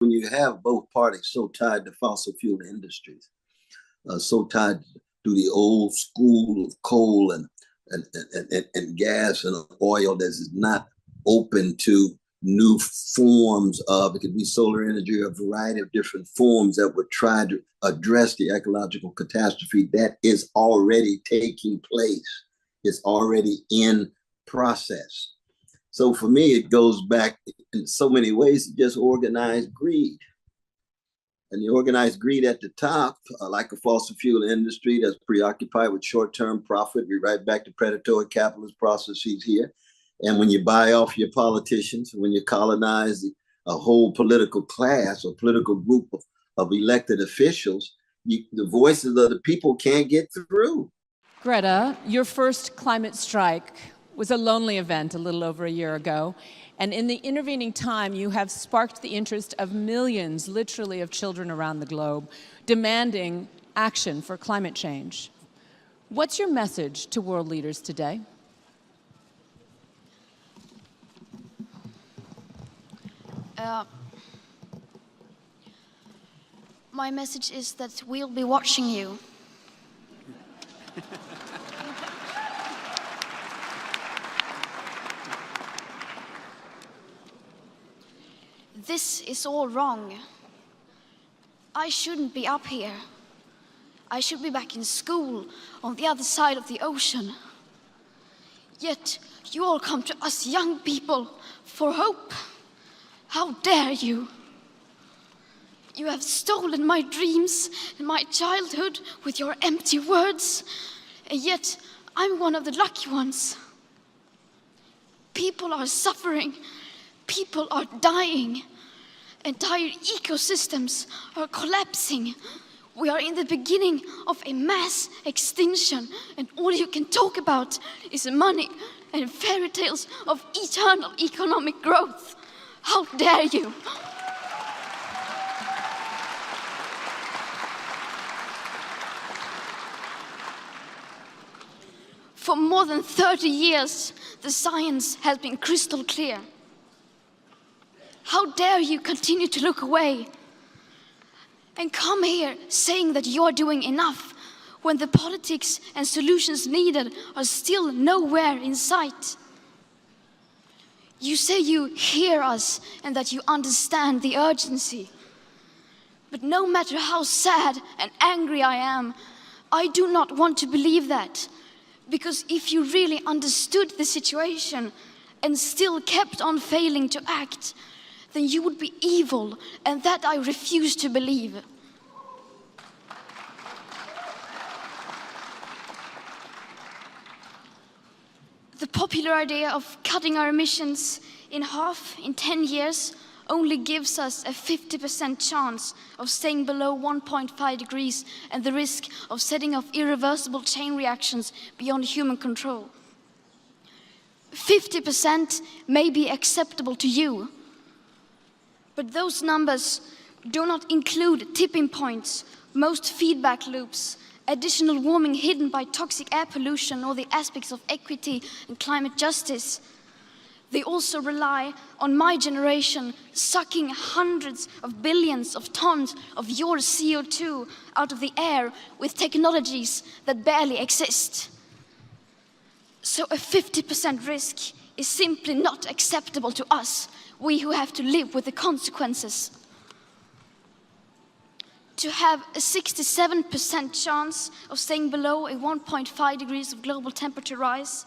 when you have both parties so tied to fossil fuel industries, so tied to the old school of coal and gas and oil that is not open to new forms of, it could be solar energy, a variety of different forms that would try to address the ecological catastrophe that is already taking place. It's already in process. So for me, it goes back in so many ways to just organized greed. And the organized greed at the top, like a fossil fuel industry that's preoccupied with short-term profit, we're right back to predatory capitalist processes here. And when you buy off your politicians, when you colonize a whole political class or political group of elected officials, the voices of the people can't get through. Greta, your first climate strike was a lonely event a little over a year ago. And in the intervening time, you have sparked the interest of millions, literally, of children around the globe, demanding action for climate change. What's your message to world leaders today? My message is that we'll be watching you. This is all wrong. I shouldn't be up here. I should be back in school on the other side of the ocean. Yet you all come to us young people for hope. How dare you? You have stolen my dreams and my childhood with your empty words, and yet I'm one of the lucky ones. People are suffering. People are dying. Entire ecosystems are collapsing. We are in the beginning of a mass extinction, and all you can talk about is money and fairy tales of eternal economic growth. How dare you? For more than 30 years, the science has been crystal clear. How dare you continue to look away and come here saying that you're doing enough when the politics and solutions needed are still nowhere in sight? You say you hear us and that you understand the urgency. But no matter how sad and angry I am, I do not want to believe that. Because if you really understood the situation and still kept on failing to act, then you would be evil, and that I refuse to believe. The popular idea of cutting our emissions in half in 10 years only gives us a 50% chance of staying below 1.5 degrees and the risk of setting off irreversible chain reactions beyond human control. 50% may be acceptable to you, but those numbers do not include tipping points, most feedback loops, additional warming hidden by toxic air pollution, or the aspects of equity and climate justice. They also rely on my generation sucking hundreds of billions of tons of your CO2 out of the air with technologies that barely exist. So a 50% risk is simply not acceptable to us, we who have to live with the consequences. To have a 67% chance of staying below a 1.5 degrees of global temperature rise,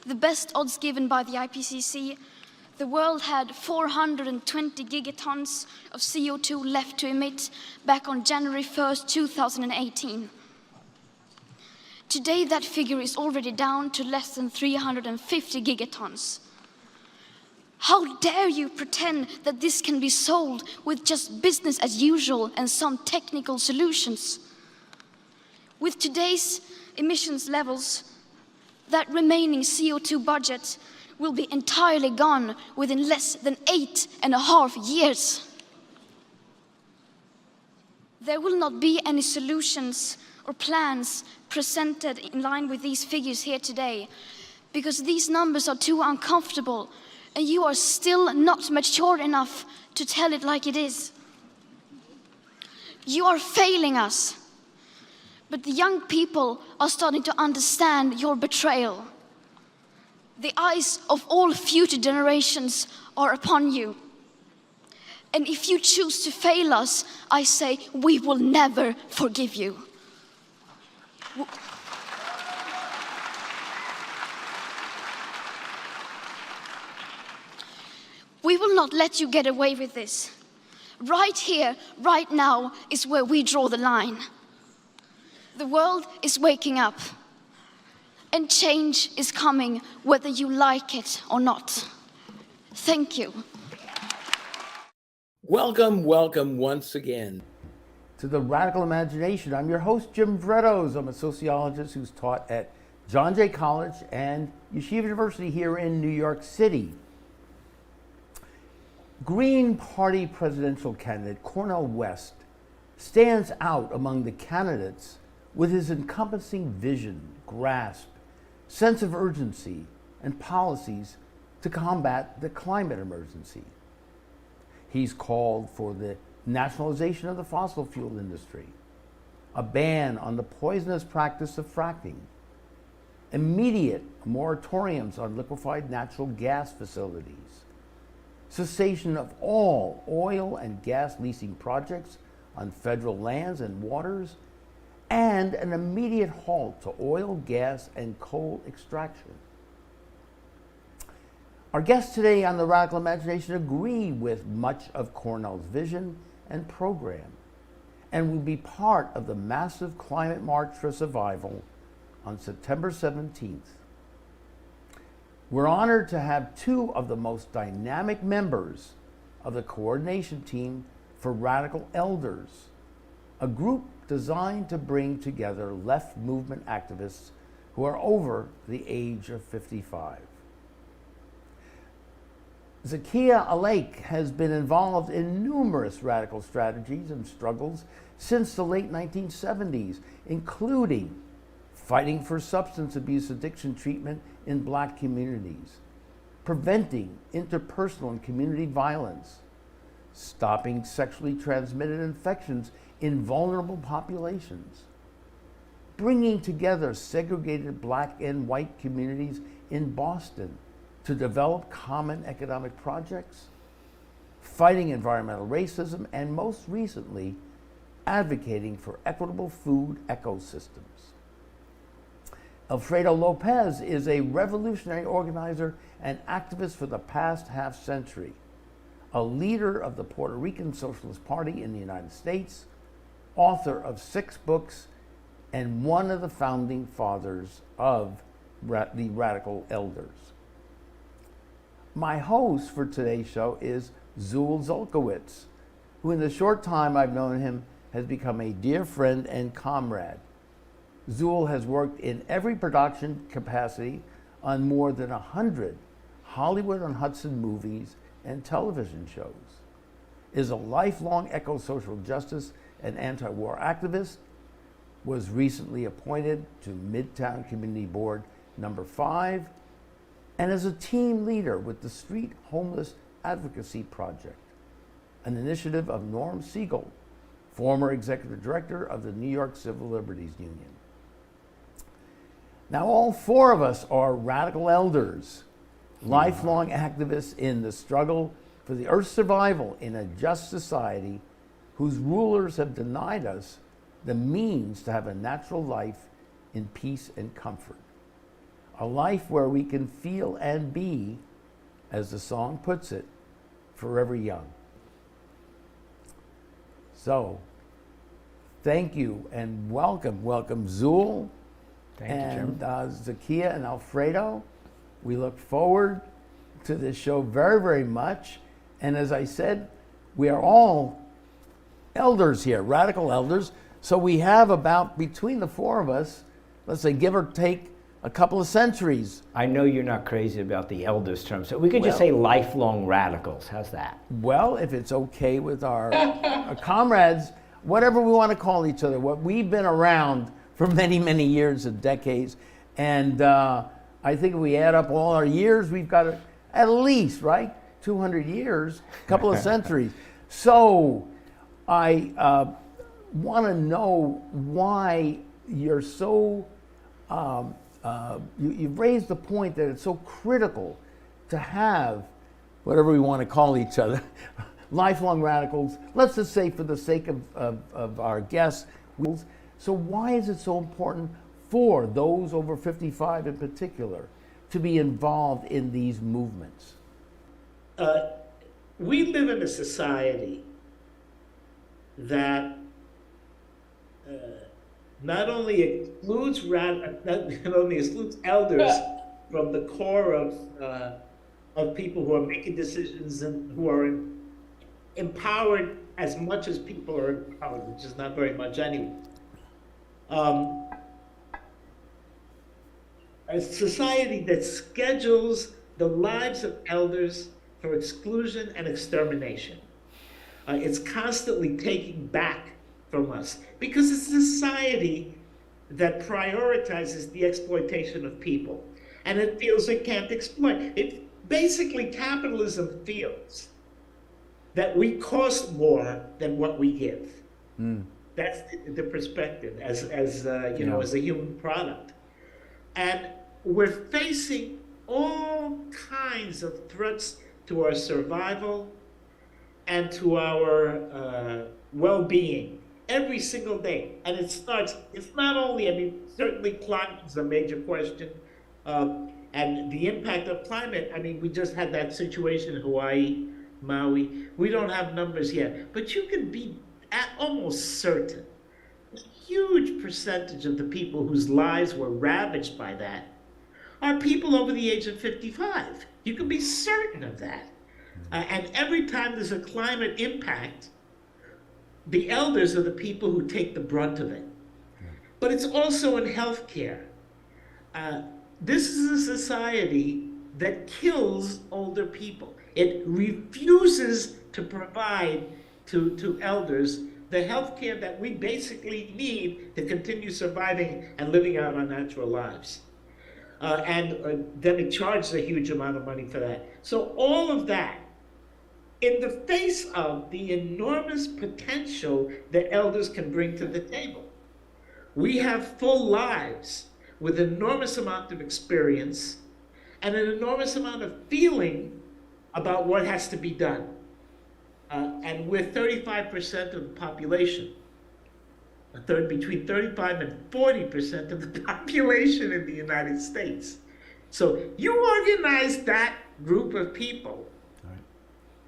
the best odds given by the IPCC, the world had 420 gigatons of CO2 left to emit back on January 1st, 2018. Today, that figure is already down to less than 350 gigatons. How dare you pretend that this can be solved with just business as usual and some technical solutions? With today's emissions levels, that remaining CO2 budget will be entirely gone within less than 8.5 years. There will not be any solutions or plans presented in line with these figures here today, because these numbers are too uncomfortable and you are still not mature enough to tell it like it is. You are failing us. But the young people are starting to understand your betrayal. The eyes of all future generations are upon you. And if you choose to fail us, I say we will never forgive you. We will not let you get away with this. Right here, right now, is where we draw the line. The world is waking up, and change is coming whether you like it or not. Thank you. Welcome, welcome once again to The Radical Imagination. I'm your host, Jim Vredos. I'm a sociologist who's taught at John Jay College and Yeshiva University here in New York City. Green Party presidential candidate Cornel West stands out among the candidates with his encompassing vision, grasp, sense of urgency, and policies to combat the climate emergency. He's called for the nationalization of the fossil fuel industry, a ban on the poisonous practice of fracking, immediate moratoriums on liquified natural gas facilities, cessation of all oil and gas leasing projects on federal lands and waters, and an immediate halt to oil, gas, and coal extraction. Our guests today on The Radical Imagination agree with much of Cornel's vision and program, and will be part of the massive climate march for survival on September 17th. We're honored to have two of the most dynamic members of the coordination team for Radical Elders, a group designed to bring together left movement activists who are over the age of 55. Zakiya Alake has been involved in numerous radical strategies and struggles since the late 1970s, including fighting for substance abuse addiction treatment in Black communities, preventing interpersonal and community violence, stopping sexually transmitted infections in vulnerable populations, bringing together segregated Black and white communities in Boston to develop common economic projects, fighting environmental racism, and most recently, advocating for equitable food ecosystems. Alfredo Lopez is a revolutionary organizer and activist for the past half century, a leader of the Puerto Rican Socialist Party in the United States, author of 6 books, and one of the founding fathers of the Radical Elders. My host for today's show is Zool Zulkowitz, who in the short time I've known him has become a dear friend and comrade. Zool has worked in every production capacity on more than 100 Hollywood on Hudson movies and television shows, is a lifelong eco-social justice and anti-war activist, was recently appointed to Midtown Community Board number 5, and is a team leader with the Street Homeless Advocacy Project, an initiative of Norm Siegel, former executive director of the New York Civil Liberties Union. Now, all 4 of us are radical elders, lifelong activists in the struggle for the Earth's survival in a just society whose rulers have denied us the means to have a natural life in peace and comfort. A life where we can feel and be, as the song puts it, forever young. So, thank you and welcome. Welcome, Zool. Thank you, Jim. Zakiya and Alfredo. We look forward to this show very, very much. And as I said, we are all elders here, radical elders. So we have about, between the 4 of us, let's say give or take a couple of centuries. I know you're not crazy about the elders term, so we could just say lifelong radicals. How's that? Well, if it's okay with our comrades, whatever we want to call each other, what we've been around for many, many years and decades. And I think if we add up all our years, we've got at least, right, 200 years, a couple of centuries. So I want to know why you're so, you've raised the point that it's so critical to have, whatever we want to call each other, lifelong radicals, let's just say for the sake of our guests. So why is it so important for those over 55 in particular to be involved in these movements? We live in a society that not only excludes elders from the core of people who are making decisions and who are empowered as much as people are empowered, which is not very much anyway. A society that schedules the lives of elders for exclusion and extermination. It's constantly taking back from us because it's a society that prioritizes the exploitation of people, and it feels it can't exploit. Basically, capitalism feels that we cost more than what we give. That's the perspective as you know, as a human product. And we're facing all kinds of threats to our survival and to our well-being every single day. And it's not only, I mean, certainly climate is a major question. And the impact of climate, I mean, we just had that situation in Hawaii, Maui. We don't have numbers yet, but you can be almost certain a huge percentage of the people whose lives were ravaged by that are people over the age of 55. You can be certain of that. And every time there's a climate impact, the elders are the people who take the brunt of it. But it's also in healthcare. This is a society that kills older people. It refuses to provide to elders the health care that we basically need to continue surviving and living out our natural lives. And then it charges a huge amount of money for that. So all of that, in the face of the enormous potential that elders can bring to the table. We have full lives with enormous amount of experience and an enormous amount of feeling about what has to be done. And we're 35% of the population, between 35 and 40% of the population in the United States. So you organize that group of people,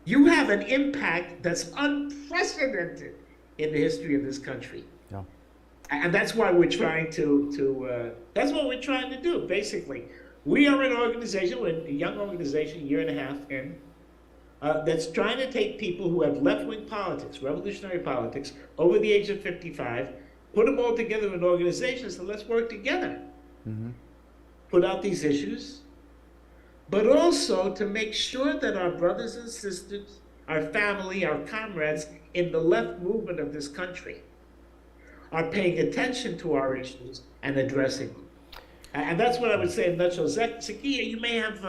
you have an impact that's unprecedented in the history of this country. Yeah. And that's why we're trying that's what we're trying to do, basically. We are an organization, we're a young organization, a year and a half in, that's trying to take people who have left-wing politics, revolutionary politics, over the age of 55, put them all together in an organization, so let's work together. Put out these issues, but also to make sure that our brothers and sisters, our family, our comrades in the left movement of this country are paying attention to our issues and addressing them. And that's what I would say in a nutshell. Zakiya, you may have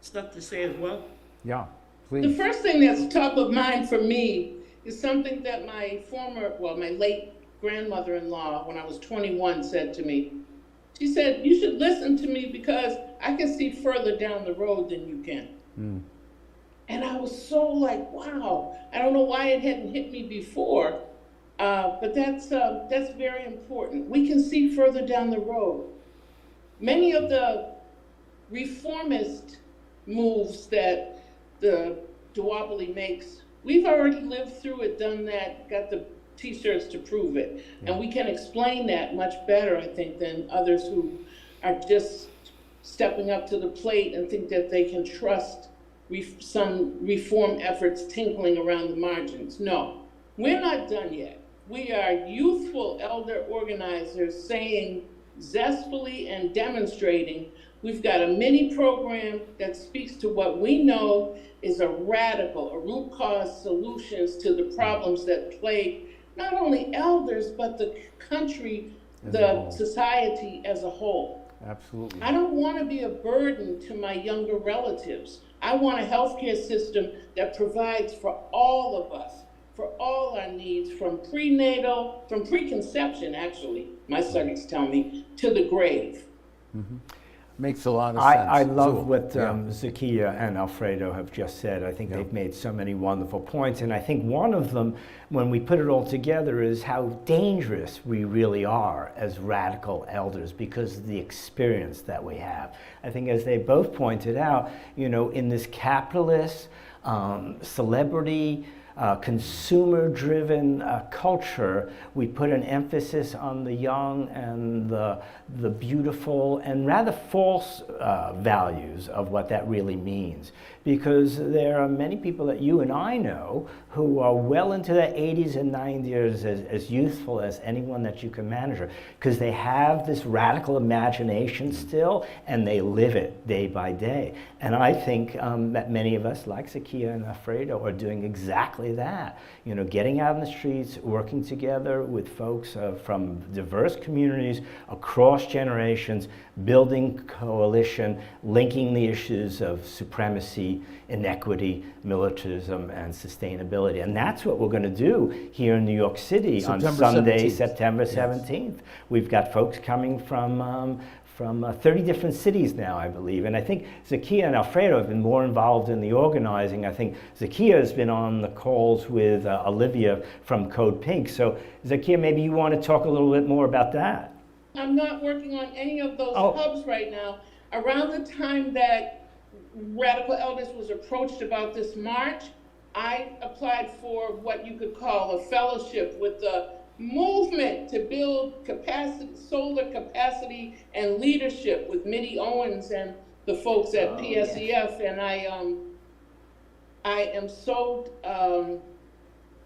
stuff to say as well. Yeah, please. The first thing that's top of mind for me is something that my late grandmother-in-law, when I was 21, said to me. She said, "You should listen to me because I can see further down the road than you can." And I was so like, wow. I don't know why it hadn't hit me before, but that's very important. We can see further down the road. Many of the reformist moves that the duopoly makes, we've already lived through it, done that, got the t-shirts to prove it. And we can explain that much better, I think, than others who are just stepping up to the plate and think that they can trust some reform efforts tinkling around the margins. No, we're not done yet. We are youthful elder organizers saying zestfully and demonstrating we've got a mini program that speaks to what we know is a root cause solutions to the problems that plague not only elders, but the country, the society as a whole. Absolutely. I don't want to be a burden to my younger relatives. I want a healthcare system that provides for all of us, for all our needs, from prenatal, from preconception, actually, my studies tell me, to the grave. Makes a lot of sense. I love Zool. what Yeah. Zakiya and Alfredo have just said. I think they've made so many wonderful points. And I think one of them, when we put it all together, is how dangerous we really are as radical elders because of the experience that we have. I think as they both pointed out, you know, in this capitalist, celebrity, consumer-driven culture, we put an emphasis on the young and the beautiful and rather false values of what that really means. Because there are many people that you and I know who are well into their 80s and 90s as youthful as anyone that you can manage, because they have this radical imagination still and they live it day by day. And I think that many of us, like Zakiya and Alfredo, are doing exactly that. You know, getting out in the streets, working together with folks from diverse communities across generations, building coalition, linking the issues of supremacy, inequity, militarism, and sustainability. And that's what we're going to do here in New York City on Sunday, 17th. September 17th. We've got folks coming from 30 different cities now, I believe. And I think Zakiya and Alfredo have been more involved in the organizing. I think Zakiya has been on the calls with Olivia from Code Pink. So Zakiya, maybe you want to talk a little bit more about that. I'm not working on any of those hubs right now. Around the time that Radical Elders was approached about this march, I applied for what you could call a fellowship with the movement to build capacity, solar capacity and leadership with Mitty Owens and the folks at PSEF. Yes. And I am so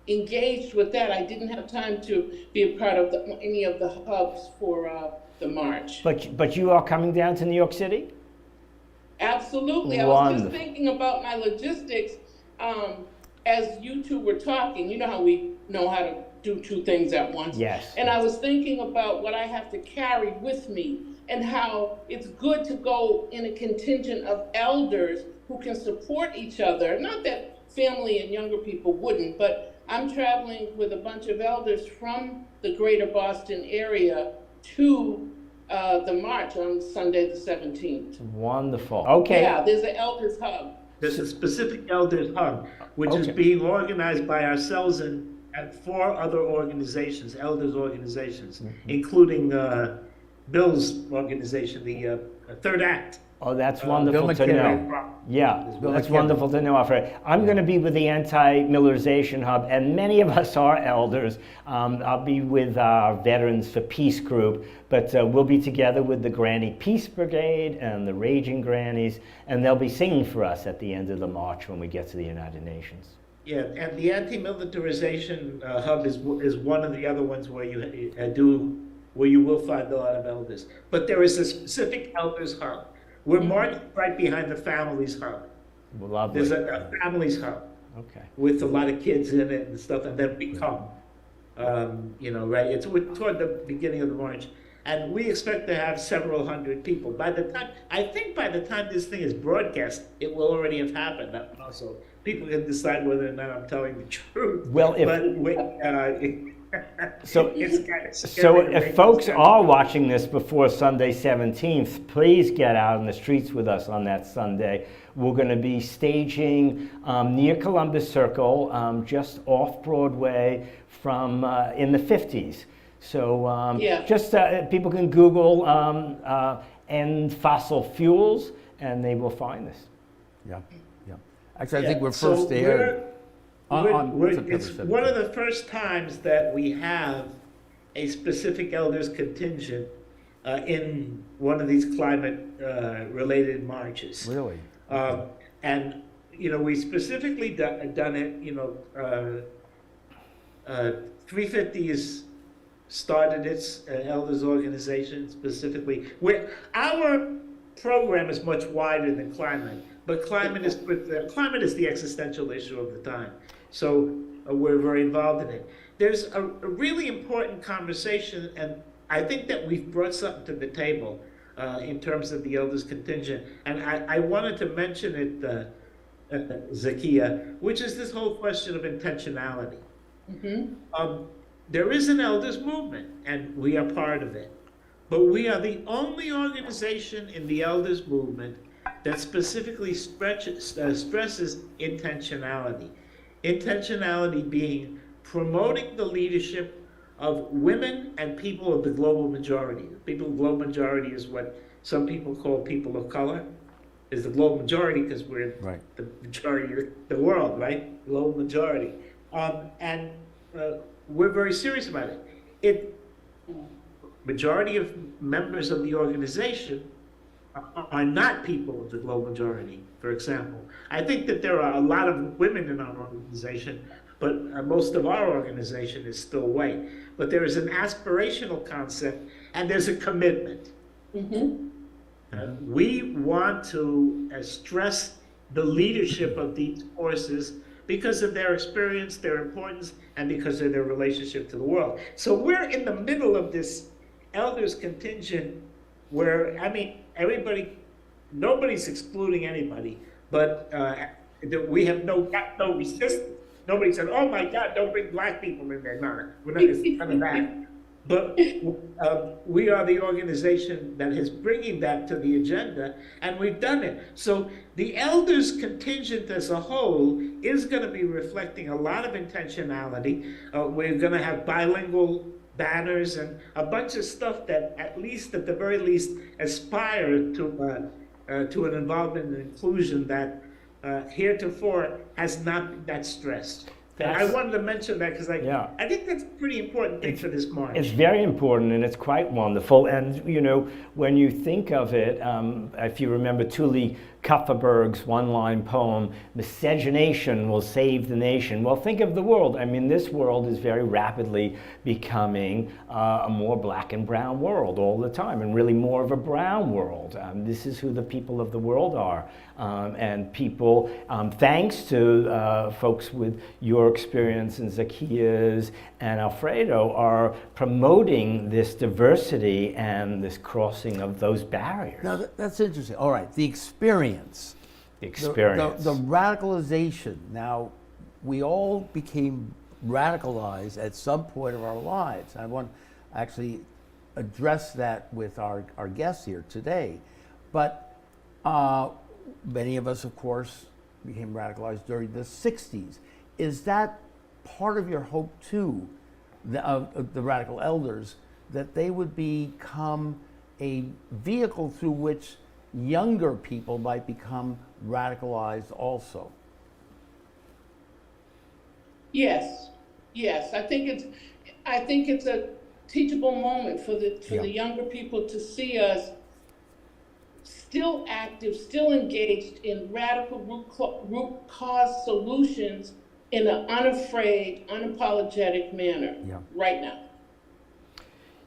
engaged with that. I didn't have time to be a part of any of the hubs for the march. But you are coming down to New York City? Absolutely. I was just thinking about my logistics as you two were talking. You know how we know how to do two things at once. Yes. And I was thinking about what I have to carry with me and how it's good to go in a contingent of elders who can support each other. Not that family and younger people wouldn't, but I'm traveling with a bunch of elders from the greater Boston area to the march on Sunday the 17th. Wonderful. Okay. Yeah, there's an elders hub. There's a specific elders hub, which is being organized by ourselves and 4 other organizations, elders organizations, including Bill's organization, the Third Act. Oh, that's wonderful to know. Yeah, that's wonderful to know, Alfred. I'm going to be with the Anti-Militarization Hub, and many of us are elders. I'll be with our Veterans for Peace group, but we'll be together with the Granny Peace Brigade and the Raging Grannies, and they'll be singing for us at the end of the march when we get to the United Nations. Yeah, and the Anti-Militarization Hub is one of the other ones where you will find a lot of elders. But there is a specific elders hub. We're marching right behind the families hub. Lovely. There's a families hub. Okay. With a lot of kids in it and stuff, and then we come. Right? It's toward the beginning of the march, and we expect to have several hundred people. By the time this thing is broadcast, it will already have happened. Also, people can decide whether or not I'm telling the truth. Well, So if folks are watching this before Sunday 17th, please get out in the streets with us on that Sunday. We're going to be staging near Columbus Circle, just off Broadway from in the 50s. So people can Google end fossil fuels and they will find this. Yeah. Actually, I think we're first there. It's one of the first times that we have a specific elders contingent in one of these climate-related marches. Really? And we specifically done it. 350 has started its elders organization specifically. Our program is much wider than climate, but climate is the existential issue of the time. So we're very involved in it. There's a really important conversation, and I think that we've brought something to the table in terms of the elders contingent. And I wanted to mention it, Zakiya, which is this whole question of intentionality. There is an elders movement, and we are part of it. But we are the only organization in the elders movement that specifically stresses intentionality. Intentionality being promoting the leadership of women and people of the global majority. The people of the global majority is what some people call people of color, is the global majority because we're Right. the majority of the world, right? Global majority. And we're very serious about it. Majority of members of the organization are not people of the global majority, for example. I think that there are a lot of women in our organization, but most of our organization is still white. But there is an aspirational concept and there's a commitment. We want to stress the leadership of these forces because of their experience, their importance, and because of their relationship to the world. So we're in the middle of this elders contingent where, I mean, nobody's excluding anybody, but we have got no resistance. Nobody said, oh my God, don't bring black people in there. No, we're not none of that. But we are the organization that is bringing that to the agenda, and we've done it. So the elders contingent as a whole is going to be reflecting a lot of intentionality. We're going to have bilingual banners and a bunch of stuff that at the very least, aspire to an involvement and inclusion that heretofore has not been that stressed. I wanted to mention that because I think that's a pretty important thing for this march. It's very important and it's quite wonderful. And, you know, when you think of it, if you remember Tuli Kupferberg's one-line poem, "Miscegenation will save the nation." Well, think of the world. I mean, this world is very rapidly becoming a more black and brown world all the time, and really more of a brown world. This is who the people of the world are. And people, thanks to folks with your experience and Zakiya's and Alfredo, are promoting this diversity and this crossing of those barriers. Now, that's interesting. All right, the experience. The experience. The radicalization. Now, we all became radicalized at some point of our lives. I want to actually address that with our guests here today. But many of us, of course, became radicalized during the 60s. Is that part of your hope, too, of the radical elders, that they would become a vehicle through which younger people might become radicalized also? Yes. I think it's a teachable moment for the younger people to see us still active, still engaged in radical root cause solutions in an unafraid, unapologetic manner right now.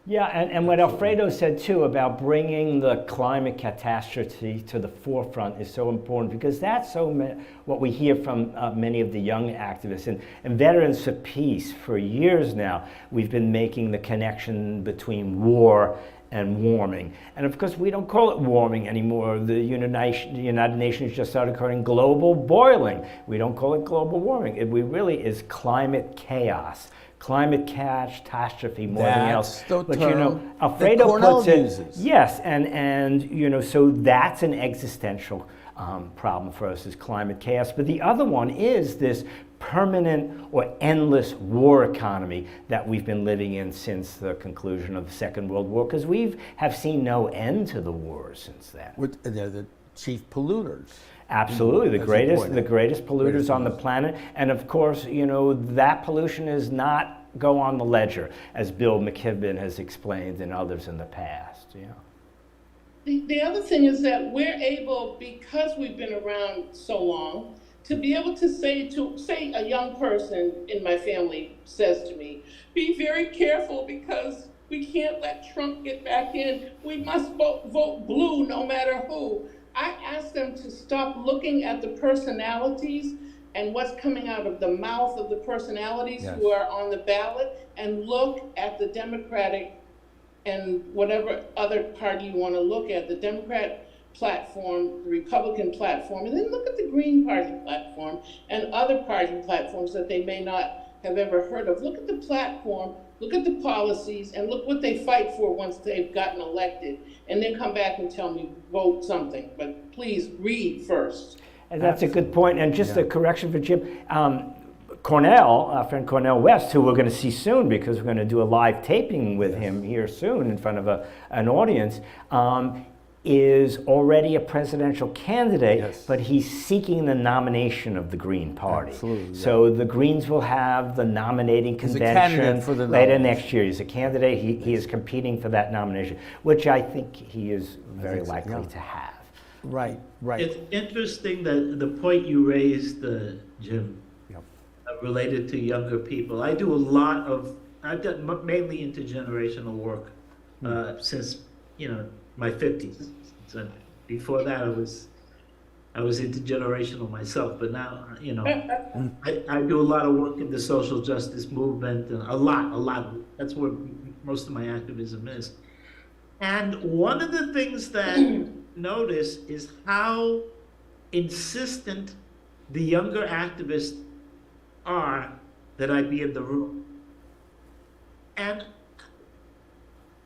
Yeah, and what Alfredo said too about bringing the climate catastrophe to the forefront is so important, because that's what we hear from many of the young activists and veterans of peace. For years now, we've been making the connection between war and warming. And of course, we don't call it warming anymore. The United Nations just started calling global boiling. We don't call it global warming. It really is climate chaos. Climate catastrophe more than else. But you know, Alfredo puts it, uses. yes, and you know, so that's an existential problem for us, is climate chaos. But the other one is this permanent or endless war economy that we've been living in since the conclusion of the Second World War, because we have seen no end to the wars since then. They're the chief polluters. Absolutely, the greatest polluters on the planet. And of course, you know, that pollution does not go on the ledger, as Bill McKibben has explained and others in the past. The other thing is that we're able, because we've been around so long, to be able to say a young person in my family says to me, be very careful because we can't let Trump get back in. We must vote blue no matter who. I ask them to stop looking at the personalities and what's coming out of the mouth of the personalities who are on the ballot, and look at the Democratic and whatever other party you want to look at, the Democrat platform, the Republican platform, and then look at the Green Party platform and other party platforms that they may not have ever heard of. Look at the platform, look at the policies, and look what they fight for once they've gotten elected, and then come back and tell me vote something. But please read first. And that's a good point. And just a correction for Jim. Cornel, our friend Cornel West, who we're going to see soon because we're going to do a live taping with him here soon in front of an audience, is already a presidential candidate, but he's seeking the nomination of the Green Party. Absolutely, so the Greens will have the nominating convention later next year. He's a candidate. He is competing for that nomination, which I think he is very likely to have. Right. It's interesting that the point you raised, Jim, related to younger people. I do a lot of, I've done mainly intergenerational work since, my 50s. So before that, I was intergenerational myself, but now, I do a lot of work in the social justice movement, and a lot. That's where most of my activism is. And one of the things that I notice is how insistent the younger activists are that I be in the room. And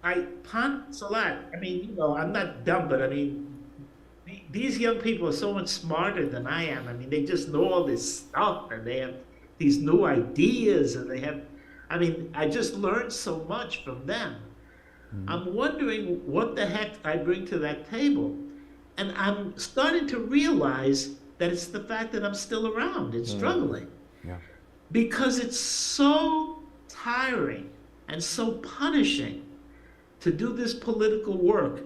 I ponder a lot. I mean, I'm not dumb, but I mean, these young people are so much smarter than I am. I mean, they just know all this stuff, and they have these new ideas, and I just learned so much from them. I'm wondering what the heck I bring to that table. And I'm starting to realize that it's the fact that I'm still around and struggling. Because it's so tiring and so punishing to do this political work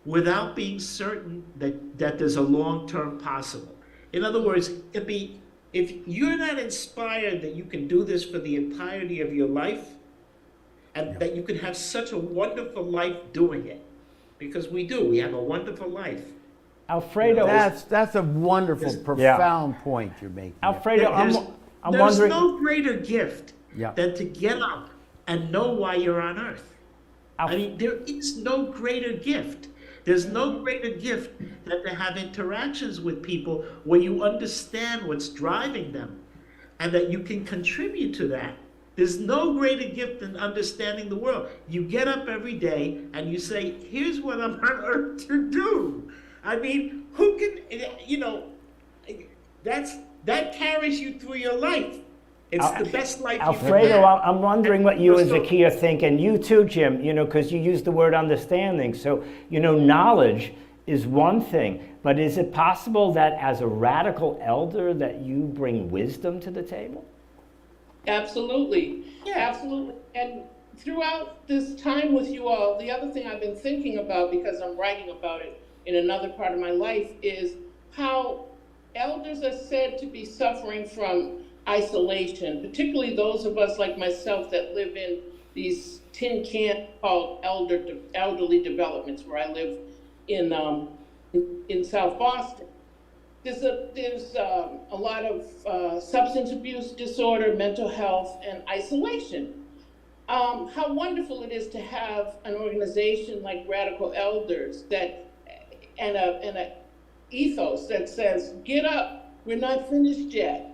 without being certain that there's a long-term possible. In other words, if you're not inspired that you can do this for the entirety of your life, and that you can have such a wonderful life doing it, because we have a wonderful life. Alfredo, that's a wonderful, profound point you're making. Alfredo, I'm there's wondering. no greater gift than to get up and know why you're on earth. I mean, there is no greater gift. There's no greater gift than to have interactions with people where you understand what's driving them and that you can contribute to that. There's no greater gift than understanding the world. You get up every day and you say, here's what I'm on earth to do. I mean, who can, that carries you through your life. It's the best life Alfredo, you can have. I'm wondering what you and Zakiya think, and you too, Jim, because you used the word understanding. So, knowledge is one thing, but is it possible that as a radical elder that you bring wisdom to the table? Absolutely. Absolutely. And throughout this time with you all, the other thing I've been thinking about, because I'm writing about it in another part of my life, is how elders are said to be suffering from isolation, particularly those of us like myself that live in these tin can called elderly developments, where I live in South Boston. There's a lot of substance abuse disorder, mental health, and isolation. How wonderful it is to have an organization like Radical Elders and a ethos that says, get up, we're not finished yet.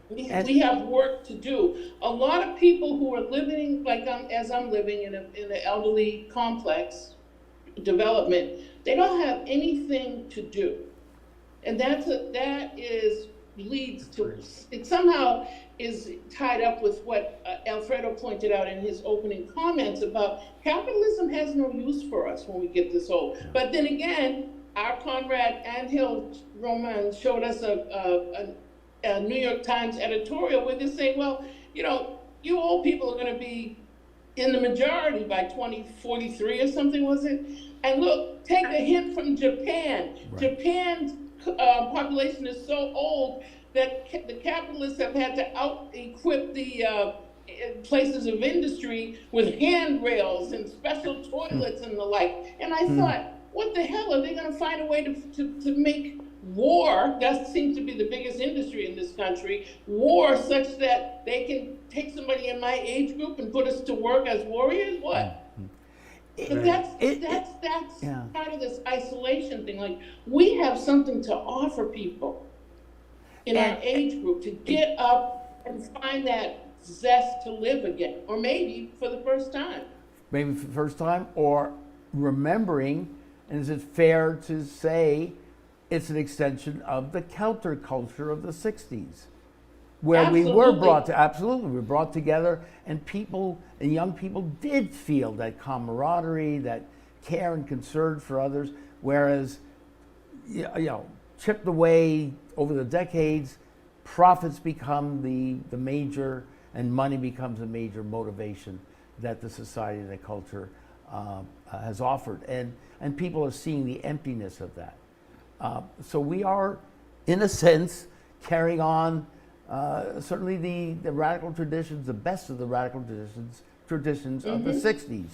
We have work to do. A lot of people who are living as I'm living in an elderly complex development, they don't have anything to do. And it somehow is tied up with what Alfredo pointed out in his opening comments about capitalism has no use for us when we get this old. But then again, our comrade Angel Roman showed us a New York Times editorial where they say, well, you old people are going to be in the majority by 2043 or something, was it? And look, take a hint from Japan. Japan's population is so old that the capitalists have had to out-equip the places of industry with handrails and special toilets and the like. And I thought, what the hell, are they going to find a way to make war, that seems to be the biggest industry in this country, war such that they can take somebody in my age group and put us to work as warriors? What? But that's part of this isolation thing. Like, we have something to offer people in our age group to get up and find that zest to live again, or maybe for the first time. Maybe for the first time, or remembering, and is it fair to say it's an extension of the counterculture of the 60s? Where we were brought to, absolutely, we were brought together, and people, and young people did feel that camaraderie, that care and concern for others, whereas, you know, chipped away over the decades, profits become the major, and money becomes a major motivation that the society and the culture has offered. And people are seeing the emptiness of that. So we are, in a sense, carrying on certainly the radical traditions, the best of the radical traditions of the 60s.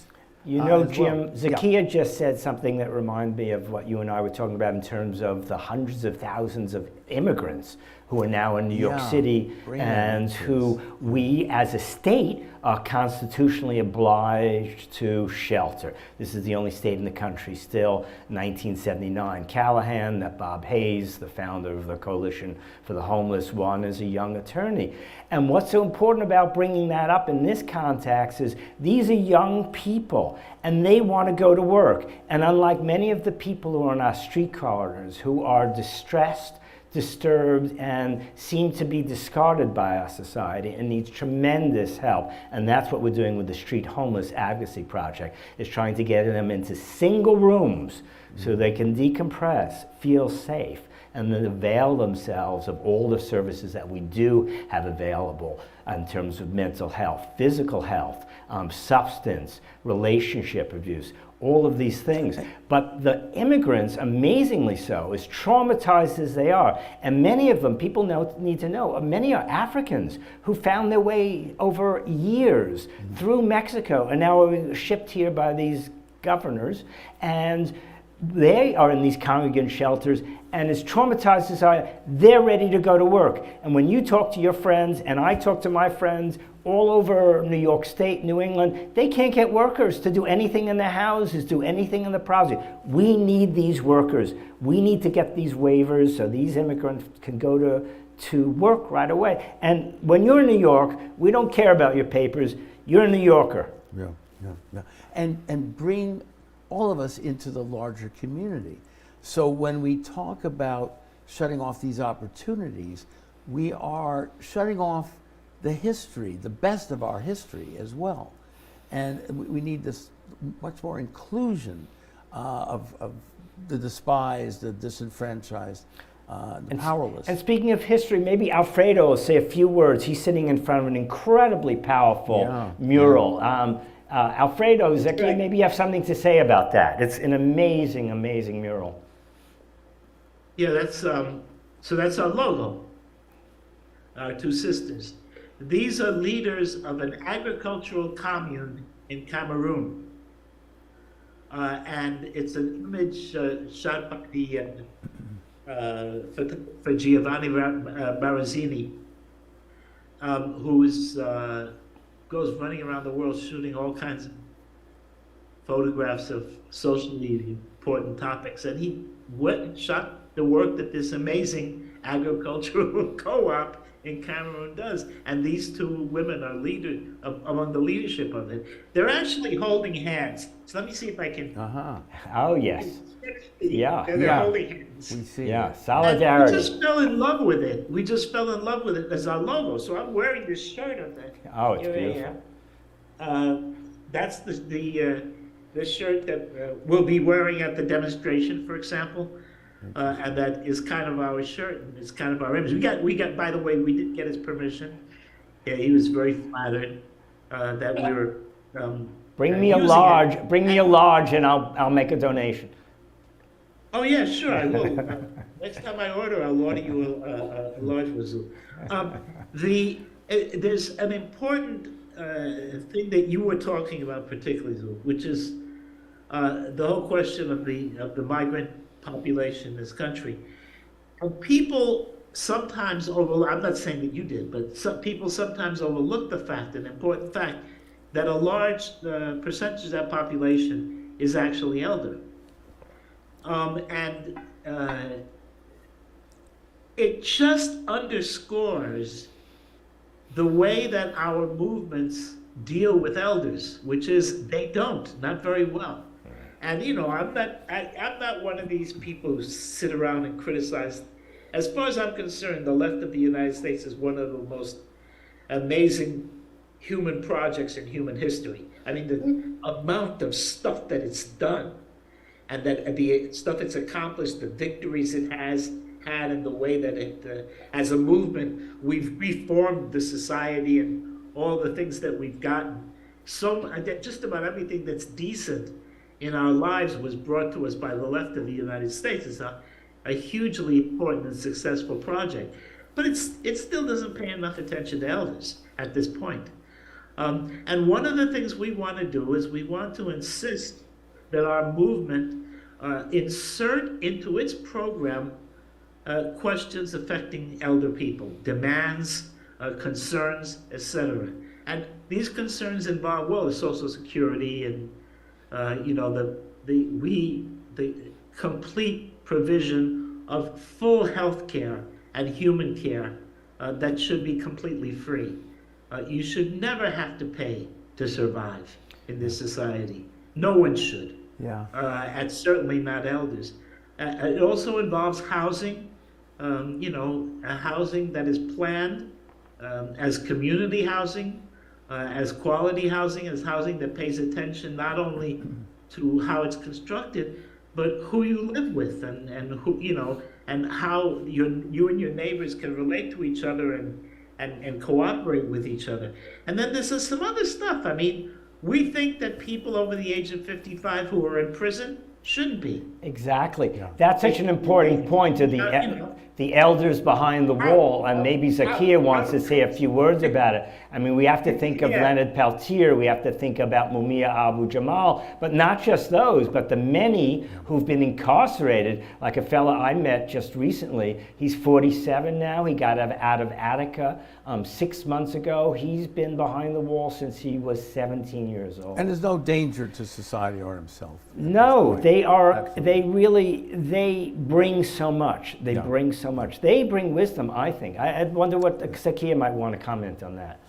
You know, Jim, well. Zakiya just said something that reminded me of what you and I were talking about in terms of the hundreds of thousands of immigrants who are now in New York City and who we as a state are constitutionally obliged to shelter. This is the only state in the country still, 1979. Callahan, that Bob Hayes, the founder of the Coalition for the Homeless, won as a young attorney. And what's so important about bringing that up in this context is these are young people and they want to go to work. And unlike many of the people who are on our street corners who are distressed, disturbed, and seem to be discarded by our society and needs tremendous help. And that's what we're doing with the Street Homeless Advocacy Project, is trying to get them into single rooms so they can decompress, feel safe, and then avail themselves of all the services that we do have available in terms of mental health, physical health, substance, relationship abuse, all of these things. But the immigrants, amazingly so, as traumatized as they are, and many of them, people need to know, many are Africans who found their way over years through Mexico and now are shipped here by these governors, and they are in these congregant shelters, and as traumatized as I are, they're ready to go to work. And when you talk to your friends, and I talk to my friends all over New York State, New England, they can't get workers to do anything in their houses, do anything in the project. We need these workers. We need to get these waivers so these immigrants can go to work right away. And when you're in New York, we don't care about your papers. You're a New Yorker. Yeah. And bring all of us into the larger community. So when we talk about shutting off these opportunities, we are shutting off the history, the best of our history as well. And we need this much more inclusion of the despised, the disenfranchised, the powerless. And speaking of history, maybe Alfredo will say a few words. He's sitting in front of an incredibly powerful mural. Alfredo, Zakiya, maybe you have something to say about that. It's an amazing, amazing mural. Yeah, that's so that's our logo, our two sisters. These are leaders of an agricultural commune in Cameroon. And it's an image shot by for Giovanni Barazzini, who goes running around the world shooting all kinds of photographs of socially important topics. And he went and shot the work that this amazing agricultural co-op in Cameroon does. And these two women are among the leadership of it. They're actually holding hands. So let me see if I can. Oh, yes. Yeah. They're holding hands. We see. Yeah, solidarity. And we just fell in love with it. We just fell in love with it as our logo. So I'm wearing this shirt of that. Oh, it's beautiful. That's the shirt that we'll be wearing at the demonstration, for example. And that is kind of our shirt, and it's kind of our image. We got. By the way, we did get his permission. Yeah, he was very flattered that we were. Bring me a large. Bring me a large, and I'll make a donation. Oh yeah, sure, I will. Next time I order, I'll order you a large with Zool. There's an important thing that you were talking about, particularly, Zool, which is the whole question of the migrant population in this country. And people sometimes overlook, I'm not saying that you did, but some people sometimes overlook the fact, an important fact, that a large percentage of that population is actually elder. And it just underscores the way that our movements deal with elders, which is they don't, not very well. And I'm not one of these people who sit around and criticize. As far as I'm concerned, the left of the United States is one of the most amazing human projects in human history. I mean, the amount of stuff that it's done, and that the stuff it's accomplished, the victories it has had, and the way that it, as a movement, we've reformed the society and all the things that we've gotten. So just about everything that's decent in our lives was brought to us by the left of the United States. It's a hugely important and successful project. But it still doesn't pay enough attention to elders at this point. And one of the things we want to do is we want to insist that our movement insert into its program questions affecting elder people, demands, concerns, etc. And these concerns involve, well, the Social Security and the complete provision of full health care and human care that should be completely free. You should never have to pay to survive in this society. No one should. Yeah. And certainly not elders. It also involves housing, a housing that is planned as community housing, as quality housing, as housing that pays attention not only to how it's constructed, but who you live with and who, and how you and your neighbors can relate to each other and cooperate with each other. And then there's some other stuff. I mean, we think that people over the age of 55 who are in prison shouldn't be. Exactly. Yeah. That's such an important point to the elders behind the wall, and maybe Zakiya wants to say a few words about it. I mean, we have to think of Leonard Peltier, we have to think about Mumia Abu-Jamal, but not just those, but the many who've been incarcerated, like a fella I met just recently. He's 47 now, he got out of Attica 6 months ago. He's been behind the wall since he was 17 years old. And there's no danger to society or himself. No, they bring so much. They bring so much. They bring wisdom, I think. I wonder what Zakiya might want to comment on that.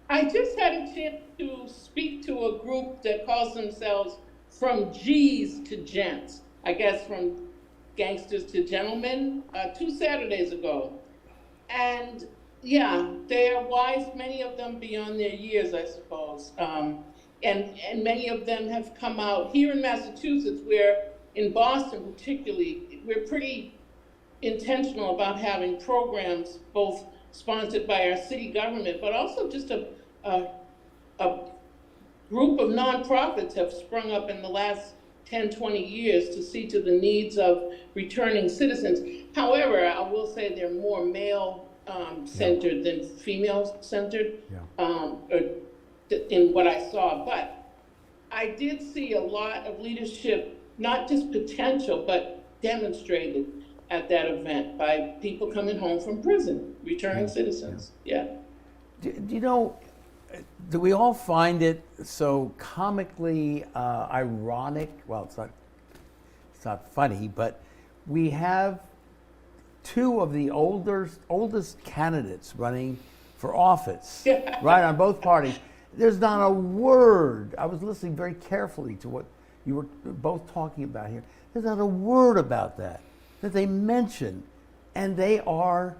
I just had a chance to speak to a group that calls themselves From G's to Gents. I guess from gangsters to gentlemen, 2 Saturdays ago. And yeah, they are wise, many of them beyond their years, I suppose. And many of them have come out here in Massachusetts, where in Boston particularly, we're pretty intentional about having programs both sponsored by our city government, but also just a group of nonprofits have sprung up in the last 10, 20 years to see to the needs of returning citizens. However, I will say they're more male centered than female centered in what I saw. But I did see a lot of leadership, not just potential, but demonstrated at that event by people coming home from prison, returning citizens. Yeah. Do we all find it so comically ironic? Well, it's not funny, but we have two of the oldest candidates running for office, right, on both parties. There's not a word. I was listening very carefully to what you were both talking about here. There's not a word about that they mention, and they are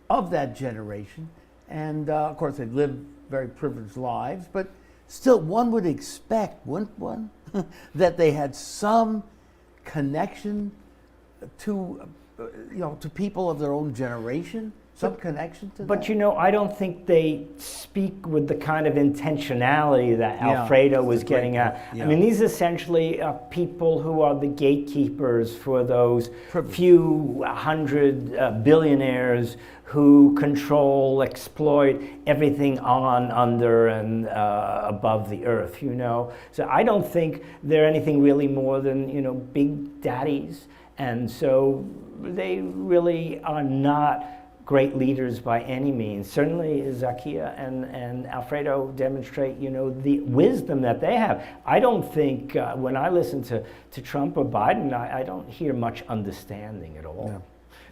of that generation, and of course they've lived very privileged lives, but still one would expect, wouldn't one, that they had some connection to people of their own generation, some connection to that. But I don't think they speak with the kind of intentionality that Alfredo was getting at. I mean, these essentially are people who are the gatekeepers for those few hundred billionaires who control, exploit everything on, under, and above the earth, So I don't think they're anything really more than, big daddies. And so they really are not great leaders by any means. Certainly Zakiya and Alfredo demonstrate, the wisdom that they have. I don't think when I listen to Trump or Biden, I don't hear much understanding at all.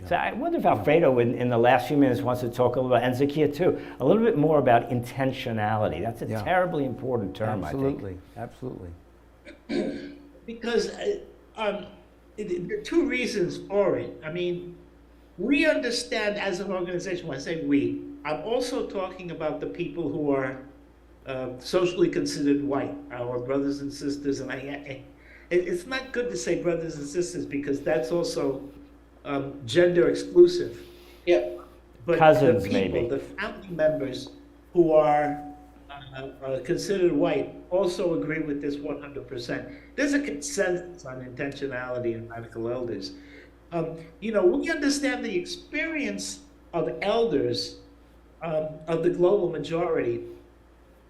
So I wonder if Alfredo, in the last few minutes, wants to talk a little bit, and Zakiya too, a little bit more about intentionality. That's a terribly important term, absolutely. I think. Absolutely. Because there are two reasons for it. I mean, we understand as an organization, when I say we, I'm also talking about the people who are socially considered white, our brothers and sisters. And it's not good to say brothers and sisters because that's also gender exclusive. Yeah. But Cousins, the people, maybe. the family members who are considered white also agree with this 100%. There's a consensus on intentionality in radical elders. We understand the experience of elders of the global majority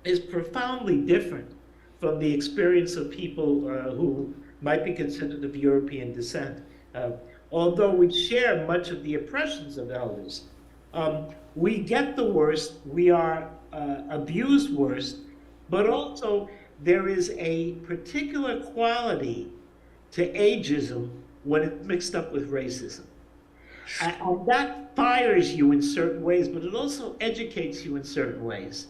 is profoundly different from the experience of people who might be considered of European descent. Although we share much of the oppressions of elders, we get the worst, we are abused worst, but also there is a particular quality to ageism when it's mixed up with racism. And that fires you in certain ways, but it also educates you in certain ways.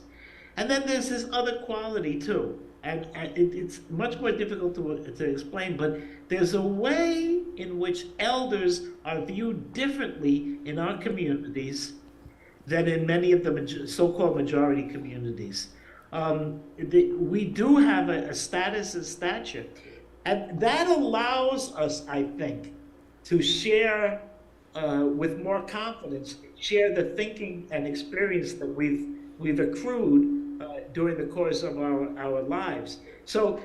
And then there's this other quality too, and it's much more difficult to explain, but there's a way in which elders are viewed differently in our communities than in many of the so-called majority communities. We do have a status and stature, and that allows us, I think, to share with more confidence, share the thinking and experience that we've accrued during the course of our lives. So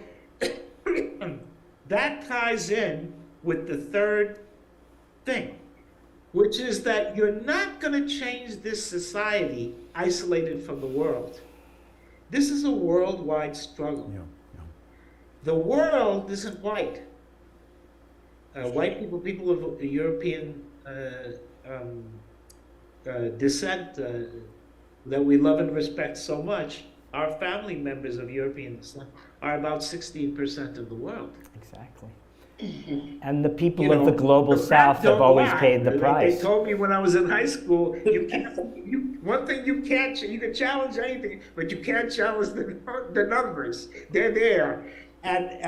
that ties in with the third thing, which is that you're not going to change this society isolated from the world. This is a worldwide struggle. The world isn't white. White people of European descent that we love and respect so much, our family members of European descent are about 16% of the world. Exactly. And the people of the global South have always paid the price. They told me when I was in high school, one thing you can challenge anything, but you can't challenge the numbers. They're there. And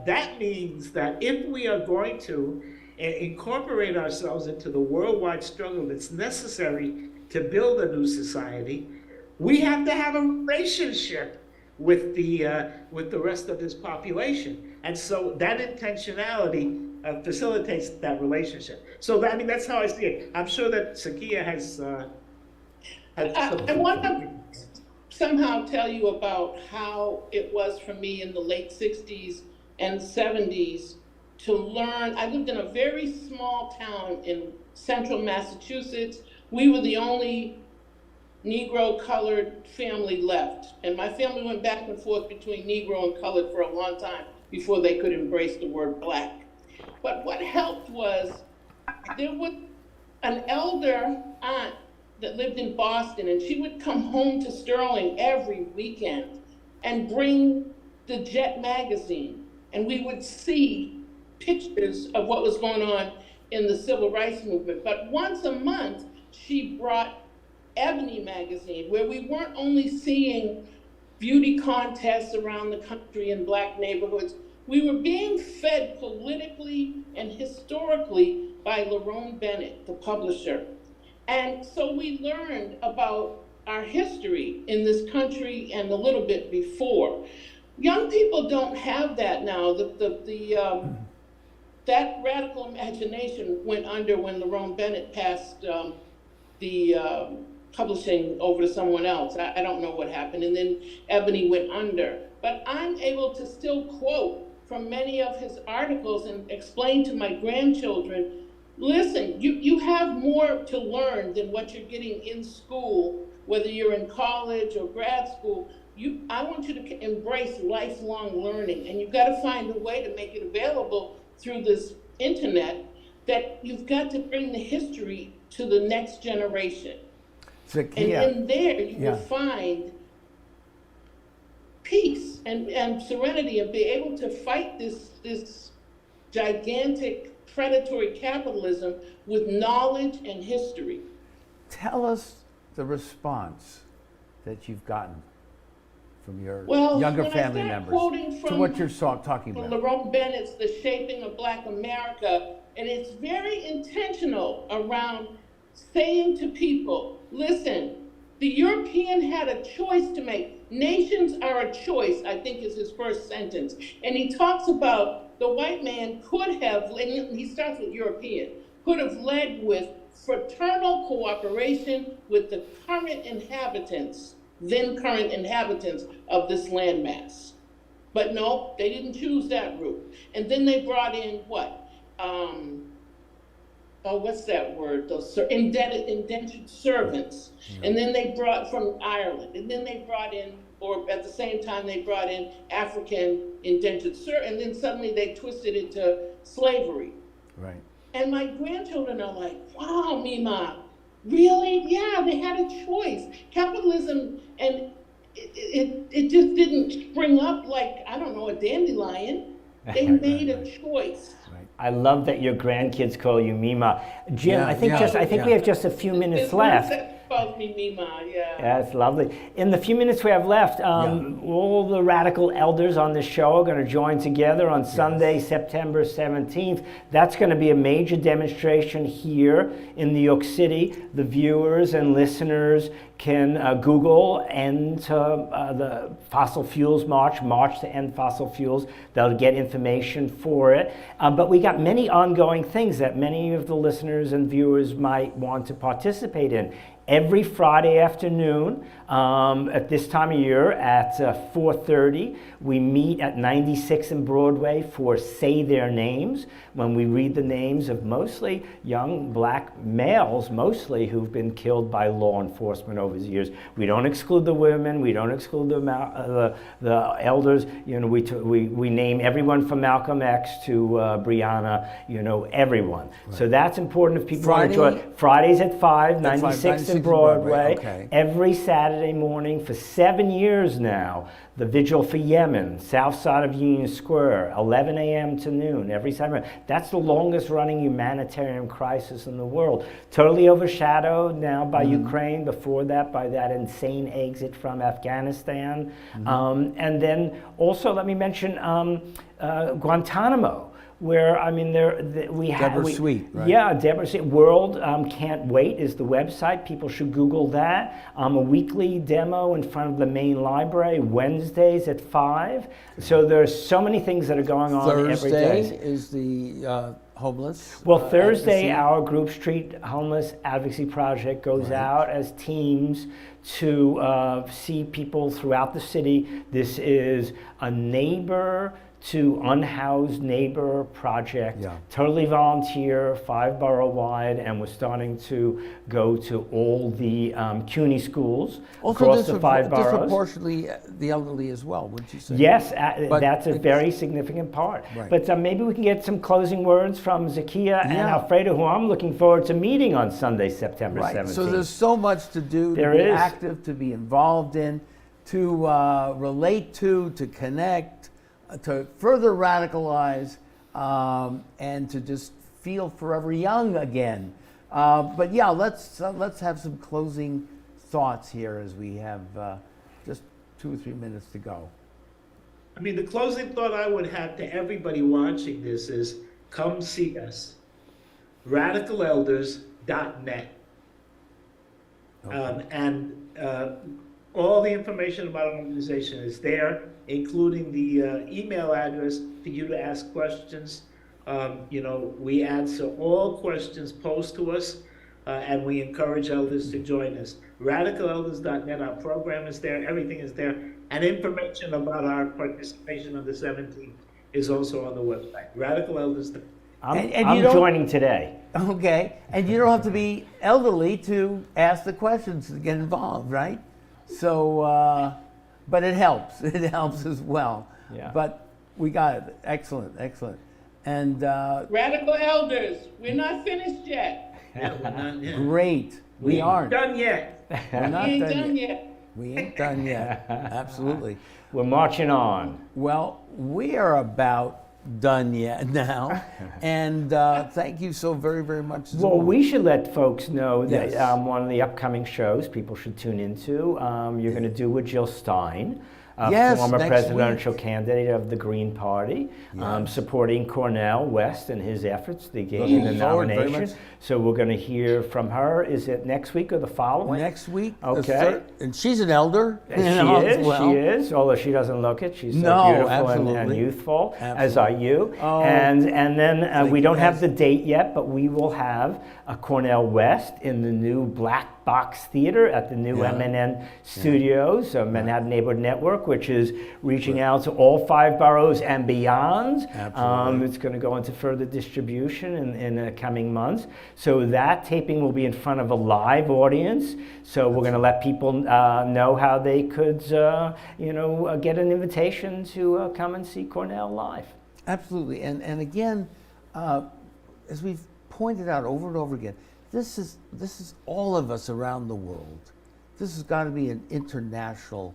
that means that if we are going to incorporate ourselves into the worldwide struggle that's necessary to build a new society, we have to have a relationship with the rest of this population. And so that intentionality facilitates that relationship. So that's how I see it. I'm sure that Zakiya has I want to somehow tell you about how it was for me in the late 60s and 70s to learn. I lived in a very small town in central Massachusetts. We were the only Negro colored family left. And my family went back and forth between Negro and colored for a long time before they could embrace the word black. But what helped was there was an elder aunt that lived in Boston, and she would come home to Sterling every weekend and bring the Jet magazine. And we would see pictures of what was going on in the civil rights movement. But once a month, she brought Ebony magazine, where we weren't only seeing beauty contests around the country in black neighborhoods, we were being fed politically and historically by Lerone Bennett, the publisher. And so we learned about our history in this country and a little bit before. Young people don't have that now. That radical imagination went under when Lerone Bennett passed the publishing over to someone else. I don't know what happened. And then Ebony went under. But I'm able to still quote from many of his articles and explain to my grandchildren, listen, you have more to learn than what you're getting in school, whether you're in college or grad school. I want you to embrace lifelong learning, and you've got to find a way to make it available through this internet, that you've got to bring the history to the next generation. Zakiya, and in there, you will find peace and serenity, and be able to fight this gigantic predatory capitalism with knowledge and history. Tell us the response that you've gotten from your younger family members to what you're talking from about. Lerone Bennett's The Shaping of Black America, and it's very intentional around saying to people, listen, the European had a choice to make. Nations are a choice, I think is his first sentence. And he talks about the white man could have, and he starts with European, could have led with fraternal cooperation with the current inhabitants, then current inhabitants of this landmass. But no, they didn't choose that route. And then they brought in what? What's that word? Those indentured servants. Yeah. And then they brought from Ireland. And then they brought in, or at the same time, they brought in African indentured servants. And then suddenly they twisted it to slavery. Right. And my grandchildren are like, wow, Mima, really? Yeah, they had a choice. Capitalism, and it just didn't spring up like, I don't know, a dandelion. They made a choice. I love that your grandkids call you Mima. Jim, I think we have just a few minutes left. Calls me Mima, yeah. That's lovely. In the few minutes we have left, all the radical elders on this show are going to join together on Sunday, September 17th. That's going to be a major demonstration here in New York City. The viewers and listeners can Google the Fossil Fuels March to End Fossil Fuels. They'll get information for it. But we got many ongoing things that many of the listeners and viewers might want to participate in. Every Friday afternoon at this time of year at 4:30, we meet at 96 and Broadway for Say Their Names, when we read the names of mostly young black males, mostly who've been killed by law enforcement over the years. We don't exclude the women, we don't exclude the elders. You know, we name everyone from Malcolm X to Breonna, you know, everyone. Right. So that's important if people want to enjoy. Fridays at 5, 96 and Broadway. Okay. Every Saturday morning for 7 years now. The Vigil for Yemen, south side of Union Square, 11 a.m. to noon, every Saturday. That's the longest running humanitarian crisis in the world. Totally overshadowed now by Ukraine, before that by that insane exit from Afghanistan. And then also let me mention Guantanamo, where, I mean, Deborah Sweet, right? Yeah, Deborah Sweet. World Can't Wait is the website. People should Google that. A weekly demo in front of the main library, Wednesdays at 5. So there's so many things that are going on every day. Thursday is the homeless. Well, Thursday, our Group Street Homeless Advocacy Project goes out as teams to see people throughout the city. This is a neighbor to unhoused neighbor project, totally volunteer, 5 borough wide, and we're starting to go to all the CUNY schools across the 5 boroughs. Disproportionately the elderly as well, wouldn't you say? Yes, that's a very significant part. Right. But maybe we can get some closing words from Zakiya and Alfredo, who I'm looking forward to meeting on Sunday, September 17th. So there's so much to do, to be active, to be involved in, to relate to connect, to further radicalize, and to just feel forever young again. But yeah, let's have some closing thoughts here as we have just 2 or 3 minutes to go. I mean, the closing thought I would have to everybody watching this is, come see us. RadicalElders.net. All the information about our organization is there, including the email address for you to ask questions. We answer all questions posed to us, and we encourage elders to join us. RadicalElders.net, our program is there, everything is there, and information about our participation on the 17th is also on the website. RadicalElders.net. I'm joining today. Okay, and you don't have to be elderly to ask the questions to get involved, right? So, but it helps. It helps as well. Yeah. But we got it. Excellent, excellent. And Radical Elders, we're not finished yet. Yeah, we're not yet. Great. We aren't done yet. We're not we ain't done yet. We ain't done yet. Absolutely. We're marching on. Well, we are about done yet now. And thank you so very, very much. Well, Zool. we should let folks know that Yes. one of the upcoming shows people should tune into, you're going to do with Jill Stein, Yes, former next presidential week. candidate of the Green Party, Yes. supporting Cornel West and his efforts to gain the Looking forward very nomination. much. So we're going to hear from her. Is it next week or the following? Next week. the Okay. third- and she's an elder. She as well. she is, although she doesn't look it. She's so No, beautiful and absolutely. youthful, as Absolutely. are you. Oh, and then we you, don't have yes. the date yet, but we will have a Cornel West in the new Black Box Theater at the new Yeah. MNN Studios, Manhattan Neighborhood Network, which is reaching out to all 5 boroughs and beyond. Absolutely. It's going to go into further distribution in the coming months. So that taping will be in front of a live audience. So we're going to let people know how they could, get an invitation to come and see Cornel live. Absolutely. And again, as we've pointed out over and over again, this is all of us around the world. This has got to be an international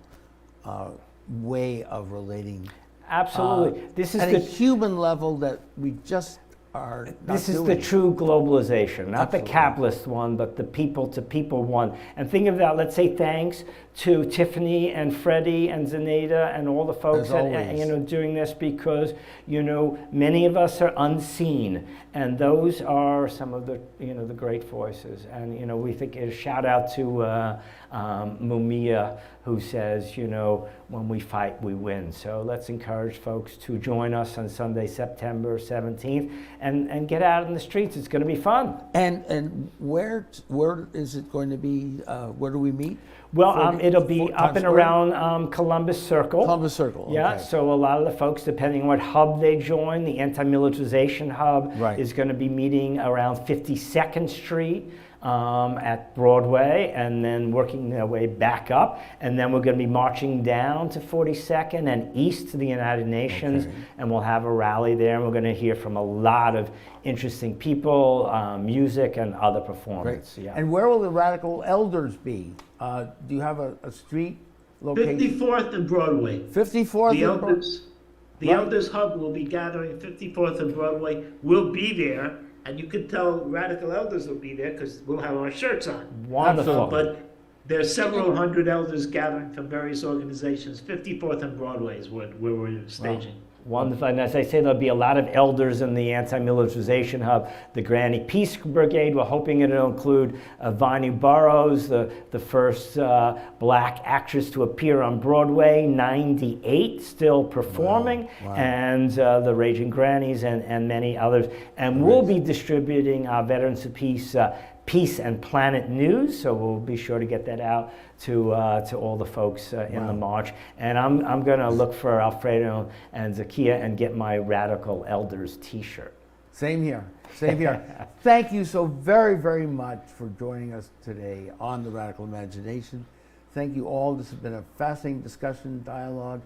way of relating. Absolutely. This is at the a human level that we just are not This is doing. the true globalization, not Absolutely. the capitalist one, but the people-to-people one. And think of that, let's say thanks to Tiffany and Freddie and Zenaida and all the folks As that, always. doing this, because, many of us are unseen. And those are some of the, the great voices. And, we think a shout out to Mumia, who says, when we fight, we win. So let's encourage folks to join us on Sunday, September 17th, and get out in the streets. It's going to be fun. And where is it going to be? Where do we meet? Well, it'll be up Times and Square? around Columbus Circle. Columbus Circle. Yeah, okay. so a lot of the folks, depending on what hub they join, the anti-militarization hub Right. is going to be meeting around 52nd Street at Broadway, and then working their way back up. And then we're going to be marching down to 42nd and east to the United Nations, and we'll have a rally there, and we're going to hear from a lot of interesting people, music, and other Great. performance. Yeah. And where will the Radical Elders be? Do you have a street location? 54th and Broadway. 54th. The and Bro- elders, the Right. elders hub will be gathering 54th and Broadway. We'll be there, and you can tell Radical Elders will be there because we'll have our shirts on. Wonderful. Absolutely. But there's several hundred elders gathering from various organizations. 54th and Broadway is where we're staging. Wonderful. And as I say, there'll be a lot of elders in the anti-militarization hub. The Granny Peace Brigade, we're hoping it'll include Vanu Burrows, the first black actress to appear on Broadway, 98, still performing, Wow. and the Raging Grannies and many others. And we'll be distributing our Veterans of Peace Peace and Planet News, so we'll be sure to get that out to all the folks in the march. And I'm going to look for Alfredo and Zakiya and get my Radical Elders T-shirt. Same here. Same here. Thank you so very, very much for joining us today on The Radical Imagination. Thank you all. This has been a fascinating discussion, dialogue.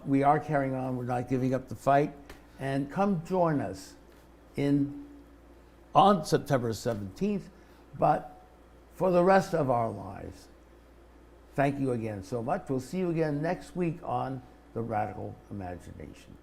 We are carrying on. We're not giving up the fight. And come join us on September 17th, but for the rest of our lives. Thank you again so much. We'll see you again next week on The Radical Imagination.